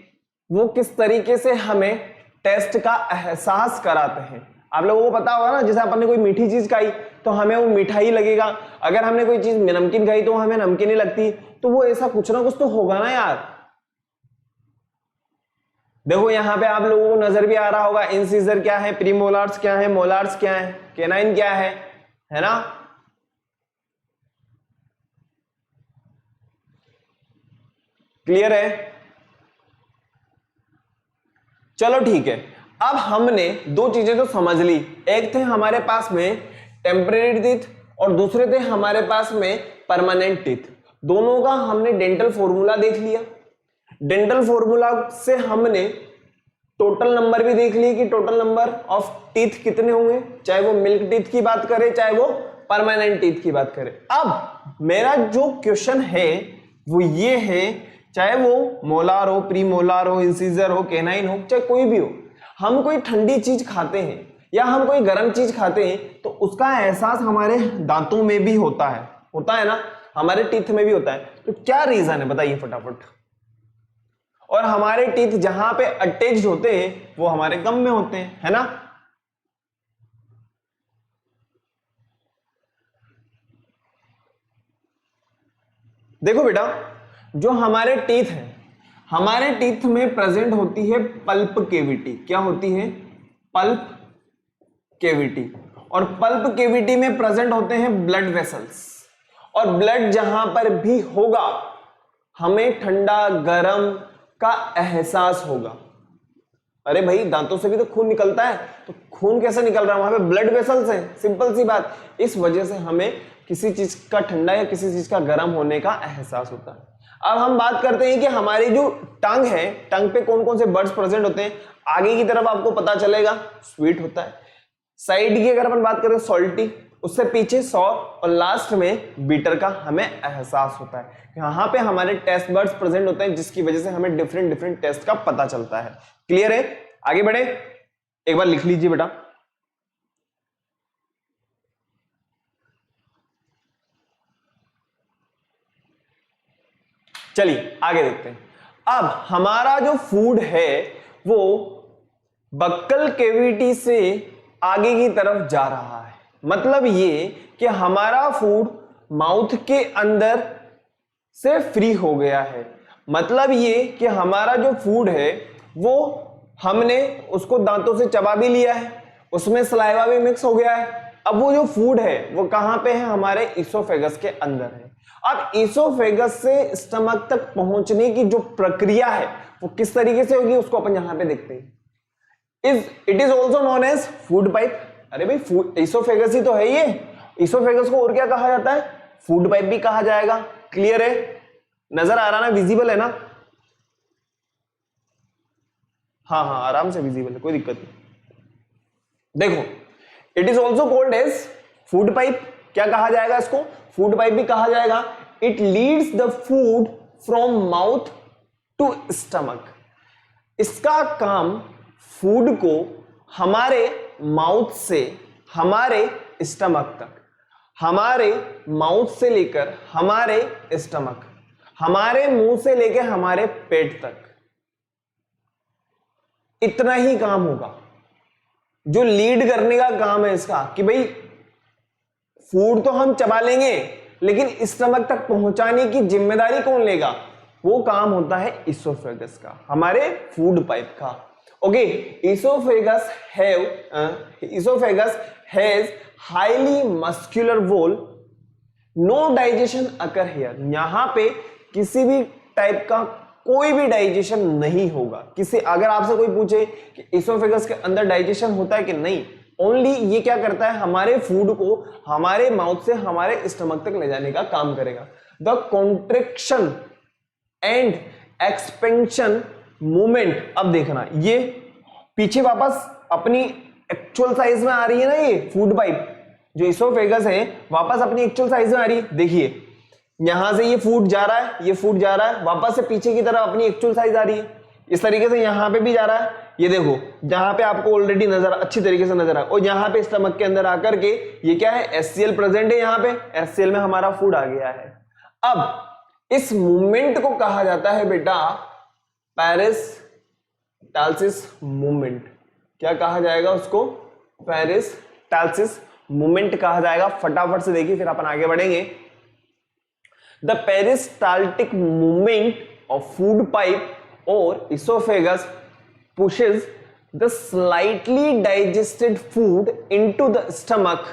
वो किस तरीके से हमें टेस्ट का एहसास कराते हैं। आप लोगों को पता होगा ना, जैसे अपन ने कोई मीठी चीज खाई तो हमें वो मीठा ही लगेगा, अगर हमने कोई चीज नमकीन खाई तो हमें नमकीन ही लगती। तो वो ऐसा कुछ ना कुछ तो होगा ना यार। देखो यहां पे आप लोगों को नजर भी आ रहा होगा, इंसिजर क्या है, प्रीमोलार्स क्या है, मोलार्स क्या है, केनाइन क्या है ना। क्लियर है? चलो ठीक है, अब हमने दो चीजें तो समझ ली। एक थे हमारे पास में टेम्परेरी टीथ और दूसरे थे हमारे पास में परमानेंट टीथ। दोनों का हमने डेंटल फॉर्मूला देख लिया। डेंटल फॉर्मूला से हमने टोटल नंबर भी देख लिया कि टोटल नंबर ऑफ टीथ कितने होंगे, चाहे वो मिल्क टीथ की बात करें चाहे वो परमानेंट टीथ की बात करें। अब मेरा जो क्वेश्चन है वो ये है, चाहे वो मोलार हो, प्री मोलार हो, इंसीजर हो, कैनाइन हो, चाहे कोई भी हो, हम कोई ठंडी चीज खाते हैं या हम कोई गर्म चीज खाते हैं तो उसका एहसास हमारे दांतों में भी होता है ना, हमारे टीथ में भी होता है। तो क्या रीजन है बताइए फटाफट। और हमारे टीथ जहां पे अटैच्ड होते हैं वो हमारे गम में होते हैं, है ना। देखो बेटा, जो हमारे टीथ हैं, हमारे टीथ में प्रेजेंट होती है पल्प केविटी। क्या होती है? Pulp cavity. और पल्प केविटी में प्रेजेंट होते हैं ब्लड वेसल्स। और ब्लड जहां पर भी होगा हमें ठंडा गरम का एहसास होगा। अरे भाई दांतों से भी तो खून निकलता है, तो खून कैसे निकल रहा है? वहां पे ब्लड वेसल्स हैं, सिंपल सी बात। इस वजह से हमें किसी चीज का ठंडा या किसी चीज का गर्म होने का एहसास होता है। अब हम बात करते हैं कि हमारी जो टंग है, टंग पे कौन कौन से बर्ड्स प्रेजेंट होते हैं। आगे की तरफ आपको पता चलेगा स्वीट होता है, साइड की अगर अपन बात करें सॉल्टी, उससे पीछे सॉर, और लास्ट में बीटर का हमें एहसास होता है। यहां पे हमारे टेस्ट बर्ड्स प्रेजेंट होते हैं जिसकी वजह से हमें डिफरेंट डिफरेंट टेस्ट का पता चलता है। क्लियर है? आगे बढ़े, एक बार लिख लीजिए बेटा। चलिए आगे देखते हैं। अब हमारा जो फूड है वो बक्कल केविटी से आगे की तरफ जा रहा है। मतलब ये कि हमारा फूड माउथ के अंदर से फ्री हो गया है। मतलब ये कि हमारा जो फूड है वो हमने उसको दांतों से चबा भी लिया है, उसमें सलाइवा भी मिक्स हो गया है। अब वो जो फूड है वो कहां पे है? हमारे इसोफेगस के अंदर है। अब इसोफेगस से स्टमक तक पहुंचने की जो प्रक्रिया है वो किस तरीके से होगी उसको अपन यहां पे देखते हैं। It is also known as food pipe. अरे भाई फूड इसोफेगस ही तो है ये, इसोफेगस को और क्या कहा जाता है? फूड पाइप भी कहा जाएगा। क्लियर है? नजर आ रहा ना, विजिबल है ना? हाँ हाँ आराम से विजिबल है, कोई दिक्कत नहीं। देखो, it is also called as food pipe. क्या कहा जाएगा इसको? फूड पाइप भी कहा जाएगा। It leads the food from mouth to stomach. इसका काम फूड को हमारे माउथ से हमारे स्टमक तक, हमारे माउथ से लेकर हमारे स्टमक, हमारे मुंह से लेकर हमारे पेट तक, इतना ही काम होगा। जो लीड करने का काम है इसका कि भाई फूड तो हम चबा लेंगे लेकिन स्टमक तक पहुंचाने की जिम्मेदारी कौन लेगा? वो काम होता है इसोफेगस का, हमारे फूड पाइप का। Okay, oesophagus has highly muscular wall, no digestion occur here. यहां पे किसी भी टाइप का कोई भी डाइजेशन नहीं होगा। किसी अगर आपसे कोई पूछे कि इसोफेगस के अंदर डाइजेशन होता है कि नहीं, ओनली ये क्या करता है? हमारे फूड को हमारे माउथ से हमारे स्टमक तक ले जाने का काम करेगा। The contraction and expansion movement. अब देखना, ये पीछे वापस अपनी एक्चुअल साइज में आ रही है ना, ये फूड पाइप जो इसोफेगस है वापस अपनी एक्चुअल साइज में आ रही है। देखिए यहां से ये फूड जा रहा है, ये फूड जा रहा है, वापस से पीछे की तरफ अपनी एक्चुअल साइज आ रही है। इस तरीके से यहां पे भी जा रहा है। ये देखो जहां पे आपको ऑलरेडी नजर अच्छी तरीके से नजर आ, और यहां पे स्टमक के अंदर आकर के ये क्या है? एचसीएल प्रेजेंट है। यहां पे एचसीएल में हमारा फूड आ गया है। अब इस मूवमेंट को कहा जाता है बेटा पेरिस्टाल्सिस मूवमेंट। क्या कहा जाएगा उसको? पेरिस्टाल्सिस मूवमेंट कहा जाएगा। फटाफट से देखिए फिर अपन आगे बढ़ेंगे। The peristaltic movement of food pipe or esophagus pushes the slightly digested food into the stomach.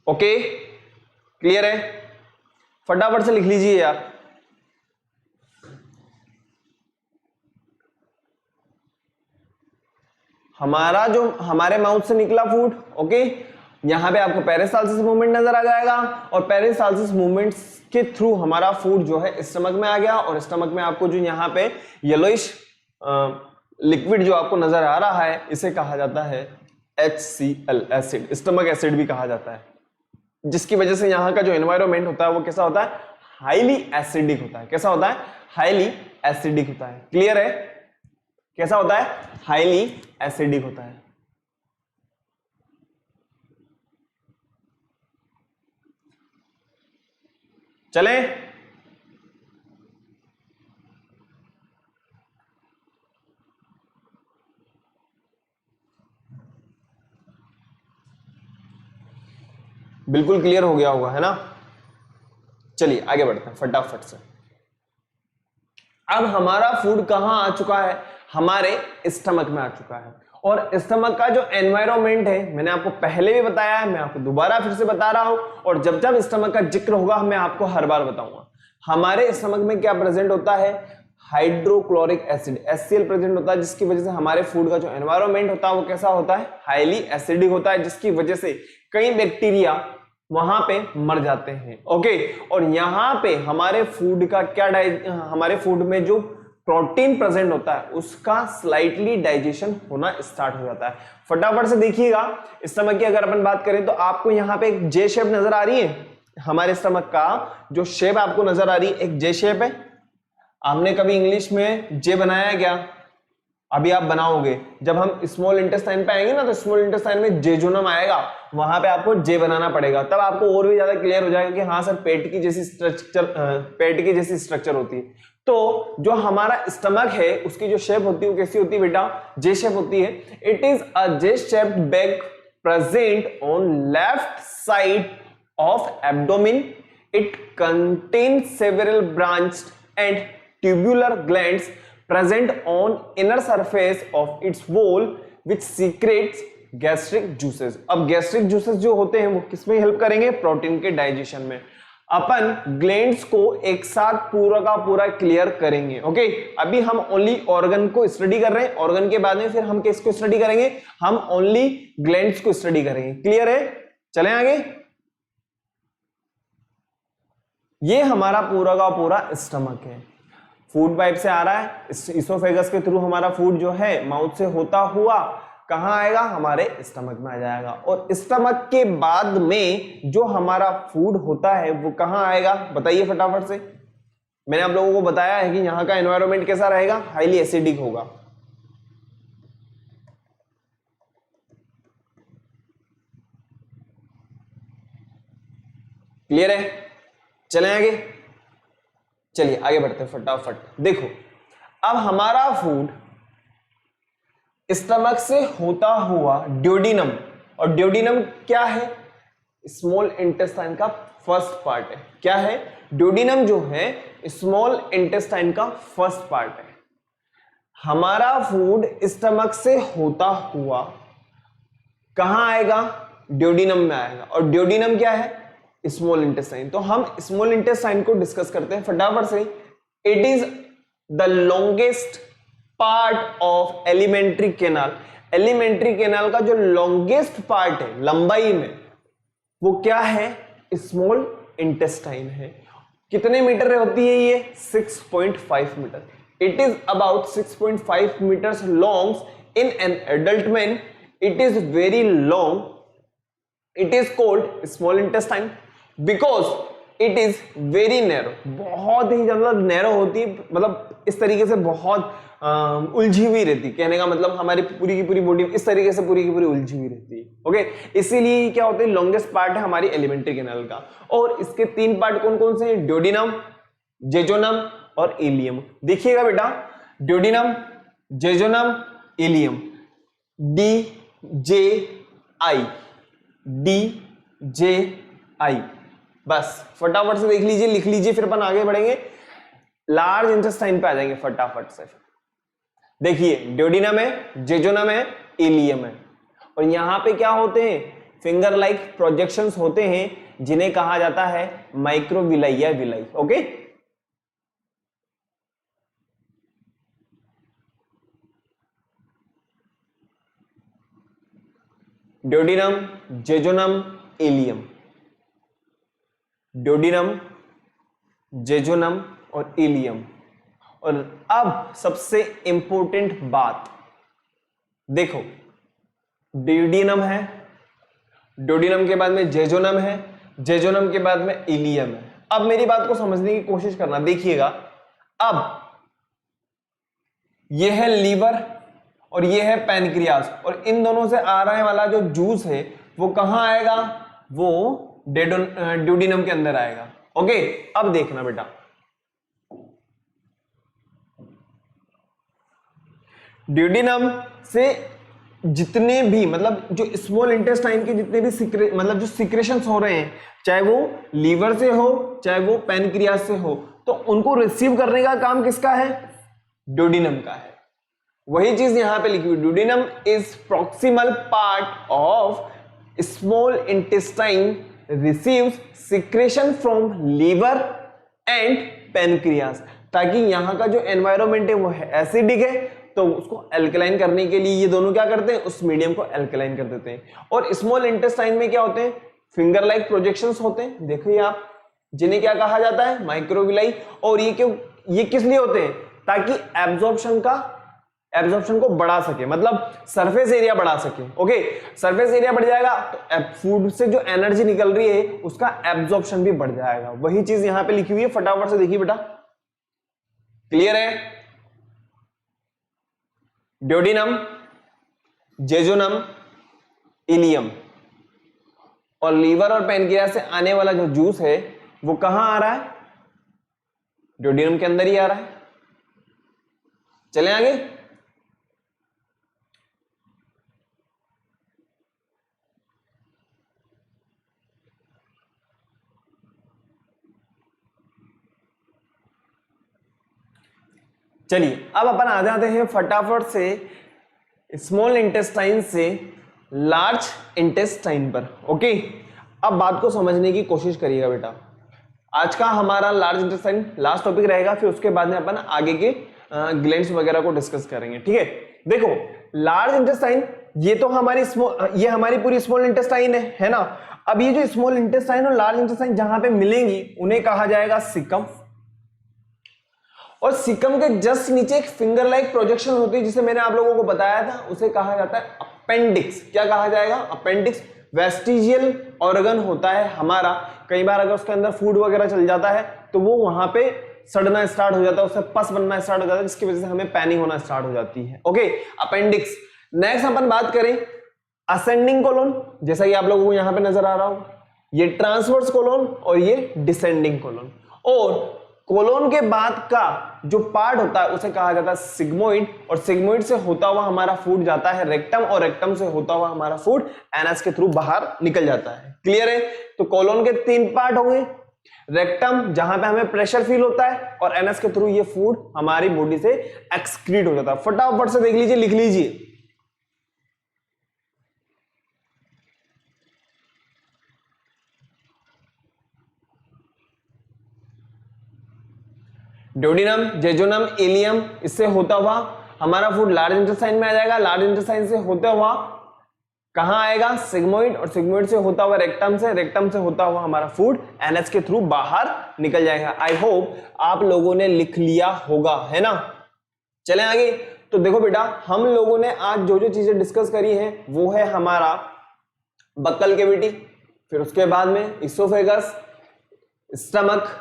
Okay? Clear है? फटाफट से लिख लीजिए यार। हमारा जो हमारे माउथ से निकला फूड, ओके, यहाँ पे आपको पेरिस्टालसिस मूवमेंट नजर आ जाएगा और पेरिस्टालसिस मूवमेंट्स के थ्रू हमारा फूड जो है स्टमक में आ गया और स्टमक में आपको जो यहाँ पे येलोइश लिक्विड जो आपको नजर आ रहा है इसे कहा जाता है HCl एसिड, स्टमक एसिड भी कहा जाता है, जिसकी वजह से यहाँ का जो एनवायरमेंट होता है वो कैसा होता है, हाईली एसिडिक होता है। कैसा होता है, हाईली एसिडिक होता है। क्लियर है, कैसा होता है, हाईली एसिडिक होता है। चलें, बिल्कुल क्लियर हो गया होगा, है ना। चलिए आगे बढ़ते हैं फटाफट से। अब हमारा फूड कहां आ चुका है, हमारे स्टमक में आ चुका है। और स्टमक का जो एनवायरमेंट है मैंने आपको पहले भी बताया है, मैं आपको दोबारा फिर से बता रहा हूं, और जब जब स्टमक का जिक्र होगा मैं आपको हर बार बताऊंगा। हमारे स्टमक में क्या प्रेजेंट होता है, हाइड्रोक्लोरिक एसिड HCl प्रेजेंट होता है, जिसकी वजह से हमारे फूड का जो एनवायरमेंट होता है वो कैसा होता है, हाईली एसिडिक होता है, जिसकी वजह से कई बैक्टीरिया वहां पे मर जाते हैं। ओके, और यहां पे हमारे फूड का क्या हमारे फूड में जो प्रोटीन प्रेजेंट होता है उसका स्लाइटली डाइजेशन होना स्टार्ट हो जाता है। फटाफट से देखिएगा, स्टमक की अगर अपन बात करें तो आपको यहां पे एक जे शेप नजर आ रही है, हमारे स्टमक का जो शेप आपको नजर आ रही है एक जे शेप है। आपने कभी इंग्लिश में जे बनाया है क्या, अभी आप बनाओगे, जब हम स्मॉल इंटेस्टाइन पे आएंगे ना तो स्मॉल इंटेस्टाइन में जेजोनम आएगा, वहां पे आपको जे बनाना पड़ेगा, तब आपको और भी ज्यादा क्लियर हो जाएगा कि हाँ सर पेट की जैसी स्ट्रक्चर होती है। तो जो हमारा स्टमक है उसकी जो शेप होती है वो कैसी होती है बेटा, जे शेप होती है। It is a J shaped bag present on left side of abdomen. It contains several branched and tubular glands present on inner surface of its wall which secretes gastric juices। अब gastric juices जो होते हैं वो किसमें help करेंगे, protein के digestion में। अपन glands को एक साथ पूरा का पूरा क्लियर करेंगे। ओके, अभी हम ओनली ऑर्गन को स्टडी कर रहे हैं, ऑर्गन के बाद में फिर हम किसको स्टडी करेंगे, हम ओनली ग्लैंड्स को स्टडी करेंगे। क्लियर है, चलें आगे। ये हमारा पूरा का पूरा स्टमक है, फूड पाइप से आ रहा है, इसोफेगस के थ्रू हमारा फूड जो है माउथ से होता हुआ कहां आएगा, हमारे स्टमक में आ जाएगा, और स्टमक के बाद में जो हमारा फूड होता है वो कहां आएगा, बताइए फटाफट से। मैंने आप लोगों को बताया है कि यहां का एनवायरनमेंट कैसा रहेगा, हाईली एसिडिक होगा। क्लियर है, चलें आगे। चलिए आगे बढ़ते हैं फटाफट। देखो, अब हमारा फूड स्टमक से होता हुआ ड्यूडिनम, और ड्यूडिनम क्या है, स्मॉल इंटेस्टाइन का फर्स्ट पार्ट है। क्या है, ड्यूडिनम जो है स्मॉल इंटेस्टाइन का फर्स्ट पार्ट है। हमारा फूड स्टमक से होता हुआ कहां आएगा, ड्यूडिनम में आएगा, और ड्यूडिनम क्या है, स्मॉल इंटेस्टाइन। तो हम स्मॉल इंटेस्टाइन को डिस्कस करते हैं फटाफट से। It is the longest part of alimentary canal. Alimentary canal का जो लॉन्गेस्ट पार्ट है लंबाई में, वो क्या है, स्मॉल इंटेस्टाइन है। कितने मीटर होती है ये, 6.5 metre. It is about 6.5 metres long in an adult man. It is very long. It is called small intestine because it is very narrow. बहुत ही ज्यादा नैरो होती है, मतलब इस तरीके से बहुत उलझी हुई रहती है। कहने का मतलब हमारी पूरी की पूरी बॉडी इस तरीके से पूरी की पूरी उलझी हुई रहती है। ओके, इसीलिए क्या होता है, लॉन्गेस्ट पार्ट है हमारी एलिमेंट्री कैनाल का। और इसके 3 पार्ट कौन कौन से हैं, ड्यूडिनम, जेजोनम और इलियम। देखिएगा बेटा, duodenum, jejunum, ilium, DJI, DJI। बस फटाफट से देख लीजिए, लिख लीजिए, फिर अपन आगे बढ़ेंगे, लार्ज इंटेस्टाइन पे आ जाएंगे फटाफट से। देखिए, ड्यूडिनम है, जेजोनम है, इलियम है, और यहां पे क्या होते हैं, फिंगर लाइक प्रोजेक्शंस होते हैं जिन्हें कहा जाता है माइक्रोविलाई या villi. Okay, duodenum, jejunum, ileum, duodenum, jejunum और इलियम। और अब सबसे इंपॉर्टेंट बात देखो, ड्यूडिनम है, ड्यूडिनम के बाद में जेजोनम है, जेजोनम के बाद में इलियम है। अब मेरी बात को समझने की कोशिश करना, देखिएगा, अब यह है लीवर और यह है पैनक्रियास, और इन दोनों से आ रहे वाला जो जूस है वो कहां आएगा, वो ड्यूडिनम के अंदर आएगा। ओके, अब देखना बेटा, ड्यूडिनम से जितने भी मतलब जो स्मॉल इंटेस्टाइन के जितने भी मतलब जो सिक्रेशंस हो रहे हैं, चाहे वो लीवर से हो चाहे वो पैनक्रियास से हो, तो उनको रिसीव करने का काम किसका है, ड्यूडिनम का है। वही चीज यहां पे लिखी हुई, duodenum is proximal part of small intestine receives secretion from liver and pancreas, ताकि यहां का जो एनवायरनमेंट है वो है एसिडिक है, तो उसको अल्कलाइन करने के लिए ये दोनों क्या करते हैं, उस मीडियम को अल्कलाइन कर देते हैं। और स्मॉल इंटेस्टाइन में क्या होते हैं, फिंगर लाइक प्रोजेक्शंस होते हैं, देखिए आप, जिन्हें क्या कहा जाता है, माइक्रोविलाई। और ये क्यों, ये किस लिए होते हैं, ताकि एब्जॉर्प्शन को बढ़ा सके, मतलब सरफेस एरिया बढ़ा सके। ओके, सरफेस एरिया बढ़ जाएगा तो फूड से जो एनर्जी निकल रही है उसका एब्जॉर्प्शन भी बढ़ जाएगा। वही चीज यहां पे लिखी हुई है, फटाफट से देखिए बेटा, क्लियर है। ड्यूडिनम, जेजोनम, इलियम, और लीवर और पैनक्रियास से आने वाला जो जूस है वो कहां आ रहा है, ड्यूडिनम के अंदर ही आ रहा है। चलें आगे, चलिए अब अपन आ जाते हैं फटाफट से स्मॉल इंटेस्टाइन से लार्ज इंटेस्टाइन पर। ओके, अब बात को समझने की कोशिश करिएगा बेटा। आज का हमारा लार्ज इंटेस्टाइन लास्ट टॉपिक रहेगा, फिर उसके बाद में अपन आगे के ग्लैंड्स वगैरह को डिस्कस करेंगे। ठीक है, देखो लार्ज इंटेस्टाइन ये तो हमारी ये हमारी पूरी स्मॉल इंटेस्टाइन है ना। अब ये जो स्मॉल इंटेस्टाइन और लार्ज इंटेस्टाइन जहां पे मिलेंगी उन्हें कहा जाएगा सिकम, और सिकम के जस्ट नीचे एक फिंगर लाइक प्रोजेक्शन होती है जिसे मैंने आप लोगों को बताया था, उसे कहा जाता है अपेंडिक्स। क्या कहा जाएगा, अपेंडिक्स। वेस्टिजियल ऑर्गन होता है हमारा, कई बार अगर उसके अंदर फूड वगैरह चल जाता है तो वो वहां पे सड़ना स्टार्ट हो जाता है, उससे पस बनना स्टार्ट हो जाता है, जिसकी वजह से हमें पैनिंग होना स्टार्ट हो जाती है। Okay, appendix. नेक्स्ट अपन बात करें असेंडिंग कोलोन, जैसा कि आप लोगों को यहां पे नजर आ रहा हो, ये ट्रांसवर्स कोलोन और ये डिसेंडिंग कोलोन। और कोलोन के बाद का जो पार्ट होता है उसे कहा जाता है सिग्मोइड, और सिग्मोइड से होता हुआ हमारा फूड जाता है रेक्टम, और रेक्टम से होता हुआ हमारा फूड एनस के थ्रू बाहर निकल जाता है। क्लियर है, तो कोलोन के 3 पार्ट होंगे, रेक्टम जहां पे हमें प्रेशर फील होता है, और एनस के थ्रू ये फूड हमारी बॉडी से एक्सक्रीट हो जाता है। फटाफट से देख लीजिए, लिख लीजिए, ड्यूडिनम, जेजोनम, इलियम, इससे होता हुआ हमारा फूड लार्ज इंटेस्टाइन में आ जाएगा, लार्ज इंटेस्टाइन से होता हुआ कहां आएगा, सिग्मोइड, और सिग्मोइड से होता हुआ रेक्टम से, रेक्टम से होता हुआ हमारा फूड एनएच के थ्रू बाहर निकल जाएगा। आई होप आप लोगों ने लिख लिया होगा, है ना। चलें आगे। तो देखो बेटा, हम लोगों ने आज जो जो चीजें डिस्कस करी हैं वो है हमारा बक्कल कैविटी, फिर उसके बाद में इसोफेगस, स्टमक,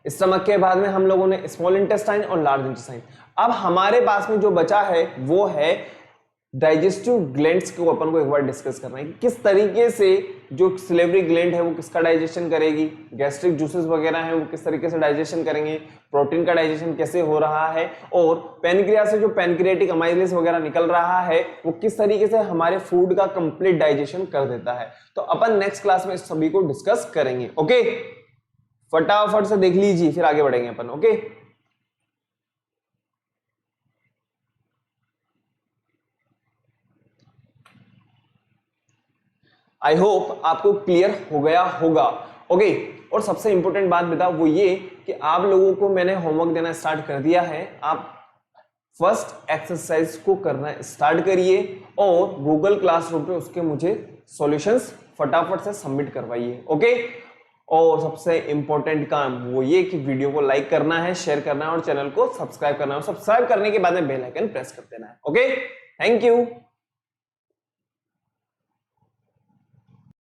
स्टमक के बाद में हम लोगों ने स्मॉल इंटेस्टाइन और लार्ज इंटेस्टाइन। अब हमारे पास में जो बचा है वो है डाइजेस्टिव ग्लैंड्स को अपन को एक बार डिस्कस करना है, किस तरीके से जो सिलेवरी ग्लैंड है वो किसका डाइजेशन करेगी, गैस्ट्रिक जूसेस वगैरह हैं वो किस तरीके से डाइजेशन करेंगे, प्रोटीन का डाइजेशन कैसे हो रहा है, और पैनक्रियास से जो पैनक्रियाटिक अमाइलेज वगैरह निकल रहा है वो किस तरीके से हमारे फूड का कंप्लीट डाइजेशन कर देता है। तो अपन नेक्स्ट क्लास में इस सभी को डिस्कस करेंगे। ओके, फटाफट से देख लीजिए, फिर आगे बढ़ेंगे अपन। ओके, आई होप आपको क्लियर हो गया होगा। ओके, और सबसे इंपॉर्टेंट बात बता वो ये कि आप लोगों को मैंने होमवर्क देना स्टार्ट कर दिया है, आप फर्स्ट एक्सरसाइज को करना स्टार्ट करिए और गूगल क्लासरूम पे उसके मुझे सॉल्यूशंस फटाफट से सबमिट करवाइए। ओके, और सबसे इंपॉर्टेंट काम वो ये कि वीडियो को लाइक करना है, शेयर करना है और चैनल को सब्सक्राइब करना है। सब्सक्राइब करने के बाद में बेल आइकन प्रेस कर देना है। Okay, thank you.